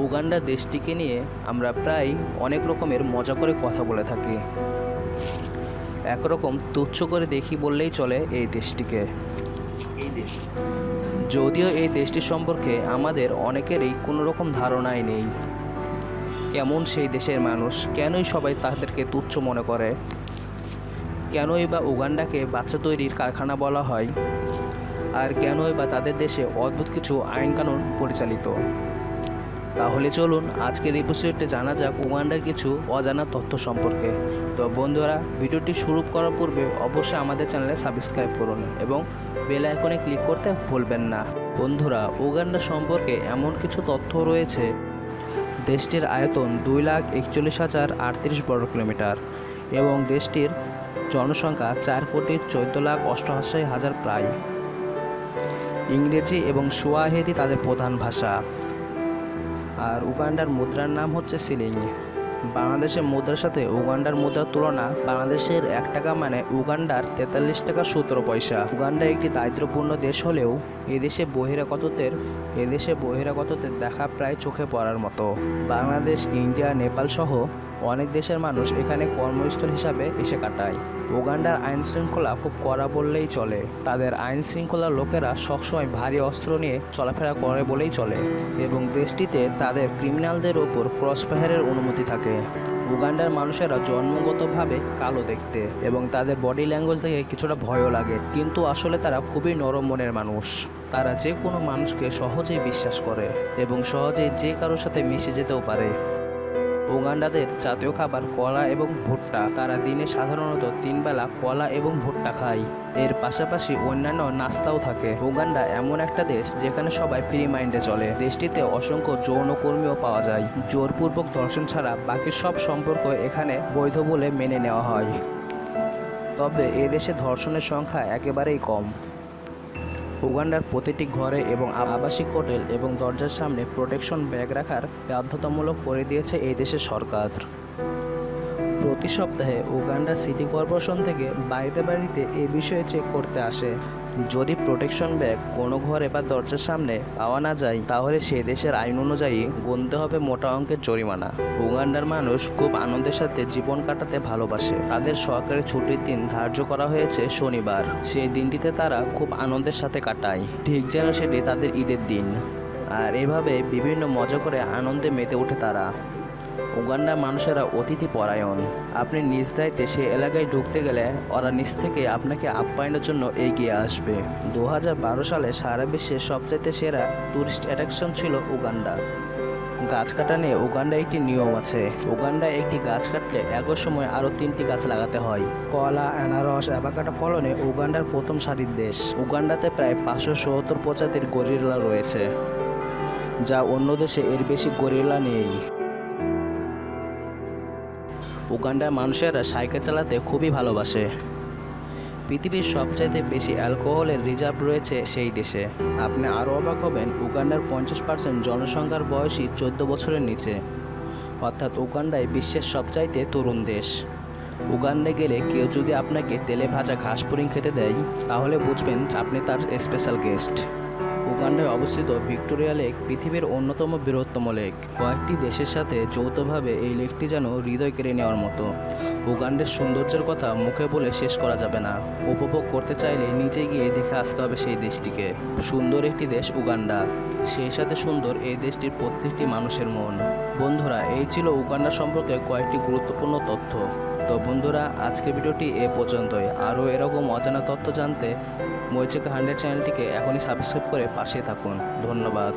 Uganda দেশটিকে নিয়ে আমরা প্রায় অনেক রকমের মজা করে কথা বলে থাকি। একরকম তুচ্ছ করে দেখি বললেই চলে এই দেশটিকে। যদিও এই দেশটি সম্পর্কে আমাদের অনেকেরই কোনো রকম ধারণাই নেই। কেমন সেই দেশের মানুষ, কেনই সবাই তাদেরকে তুচ্ছ মনে করে, কেনই বা উগান্ডাকে বাচ্চা তৈরির কারখানা বলা হয়, আর কেনই বা তাদের দেশে অদ্ভুত কিছু আইনকানুন পরিচালিত। তাহলে চলুন আজকের এপিসোডে জানা যাক উগান্ডার কিছু অজানা তথ্য সম্পর্কে। তো বন্ধুরা, ভিডিওটি শুরু করার পূর্বে অবশ্যই আমাদের চ্যানেলে সাবস্ক্রাইব করুন এবং বেল আইকনে ক্লিক করতে ভুলবেন না। বন্ধুরা, উগান্ডা সম্পর্কে এমন কিছু তথ্য রয়েছে। দেশটির আয়তন 2,41,038 বর্গ কিলোমিটার এবং দেশটির জনসংখ্যা 4,14,88,000 প্রায়। ইংরেজি এবং সোয়াহিলি তাদের প্রধান ভাষা। আর উগান্ডার মুদ্রার নাম হচ্ছে সিলিং। বাংলাদেশের মুদ্রার সাথে উগান্ডার মুদ্রার তুলনা, বাংলাদেশের 1 টাকা মানে উগান্ডার 43 টাকা 17 পয়সা। উগান্ডা একটি দারিদ্র্যপূর্ণ দেশ হলেও এদেশে বহিরাগতদের দেখা প্রায় চোখে পড়ার মতো। বাংলাদেশ, ইন্ডিয়া, নেপাল সহ অনেক দেশের মানুষ এখানে কর্মস্থল হিসাবে এসে কাটায়। উগান্ডার আইন শৃঙ্খলা খুব কড়া বললেই চলে। তাদের আইন শৃঙ্খলার লোকেরা সবসময় ভারী অস্ত্র নিয়ে চলাফেরা করে বলেই চলে এবং দেশটিতে তাদের ক্রিমিনালদের ওপর ক্রসফায়ারের অনুমতি থাকে। উগান্ডার মানুষেরা জন্মগতভাবে কালো দেখতে এবং তাদের বডি ল্যাঙ্গুয়েজ দেখে কিছুটা ভয়ও লাগে, কিন্তু আসলে তারা খুবই নরম মনের মানুষ। তারা যে কোনো মানুষকে সহজেই বিশ্বাস করে এবং সহজেই যে কারোর সাথে মিশে যেতেও পারে। উগান্ডাদের জাতীয় খাবার কলা এবং ভুট্টা। তারা দিনে সাধারণত 3 বেলা কলা এবং ভুট্টা খায়। এর পাশাপাশি অন্যান্য নাস্তাও থাকে। উগান্ডা এমন একটা দেশ যেখানে সবাই ফ্রি মাইন্ডে চলে। দেশটিতে অসংখ্য যৌনকর্মীও পাওয়া যায়। জোরপূর্বক ধর্ষণ ছাড়া বাকি সব সম্পর্ক এখানে বৈধ বলে মেনে নেওয়া হয়। তবে এদেশে ধর্ষণের সংখ্যা একেবারেই কম। উগান্ডার প্রতিটি ঘরে এবং আবাসিক হোটেল এবং দরজার সামনে প্রোটেকশন ব্যাগ রাখার বাধ্যতামূলক করে দিয়েছে এই দেশের সরকার। প্রতি সপ্তাহে উগান্ডা সিটি কর্পোরেশন থেকে বাড়িতে এই বিষয়ে চেক করতে আসে। যদি প্রোটেকশন ব্যাগ কোনো ঘরে বা দরজার সামনে পাওয়া না যায়, তাহলে সে দেশের আইন অনুযায়ী গুনতে হবে মোটা অঙ্কের জরিমানা। উগান্ডার মানুষ খুব আনন্দের সাথে জীবন কাটাতে ভালোবাসে। তাদের সরকারি ছুটির দিন ধার্য করা হয়েছে শনিবার। সেই দিনটিতে তারা খুব আনন্দের সাথে কাটায়, ঠিক যেন সেটি তাদের ঈদের দিন। আর এভাবে বিভিন্ন মজা করে আনন্দে মেতে ওঠে তারা। উগান্ডার মানুষেরা অতিথি পরায়ণ। আপনি নিজ দায়িত্বে সে এলাকায় ঢুকতে গেলে ওরা নিজ থেকে আপনাকে আপ্যায়নের জন্য এগিয়ে আসবে। 2012 সালে সারা বিশ্বে সবচাইতে সেরা টুরিস্ট অ্যাট্রাকশন ছিল উগান্ডা। গাছ কাটা নিয়ে উগান্ডা একটি নিয়ম আছে। উগান্ডায় একটি গাছ কাটলে একই সময় আরও 3টি গাছ লাগাতে হয়। কলা, আনারস, অ্যাভোকাডো ফলনে উগান্ডার প্রথম সারির দেশ। উগান্ডাতে প্রায় 570 প্রজাতির গরিলা রয়েছে, যা অন্য দেশে এর বেশি গরিলা নেই। উগান্ডার মানুষেরা সাইকেল চালাতে খুবই ভালোবাসে। পৃথিবীর সবচাইতে বেশি অ্যালকোহলের রিজার্ভ রয়েছে সেই দেশে। আপনি আরও অবাক হবেন, উগান্ডার 50% জনসংখ্যার বয়সী 14 বছরের নিচে। অর্থাৎ উগান্ডায় বিশ্বের সবচাইতে তরুণ দেশ। উগান্ডায় গেলে কেউ যদি আপনাকে তেলে ভাজা ঘাস পুডিং খেতে দেয়, তাহলে বুঝবেন আপনি তার স্পেশাল গেস্ট। উগান্ডায় অবস্থিত ভিক্টোরিয়া লেক পৃথিবীর অন্যতম বৃহত্তম লেক। কয়েকটি দেশের সাথে যৌথভাবে এই লেকটি যেন হৃদয় কেড়ে নেওয়ার মতো। উগান্ডার সৌন্দর্যের কথা মুখে বলে শেষ করা যাবে না। উপভোগ করতে চাইলে নিজে গিয়ে দেখে আসতে হবে সেই দেশটিকে। সুন্দর একটি দেশ উগান্ডা, সেই সাথে সুন্দর এই দেশটির প্রত্যেকটি মানুষের মন। বন্ধুরা, এই ছিল উগান্ডা সম্পর্কে কয়েকটি গুরুত্বপূর্ণ তথ্য। তো বন্ধুরা, আজকের ভিডিওটি এ পর্যন্তই। আরও এরকম অজানা তথ্য জানতে মৈচিকা 100 চ্যানেলটিকে এখনই সাবস্ক্রাইব করে পাশে থাকুন। ধন্যবাদ।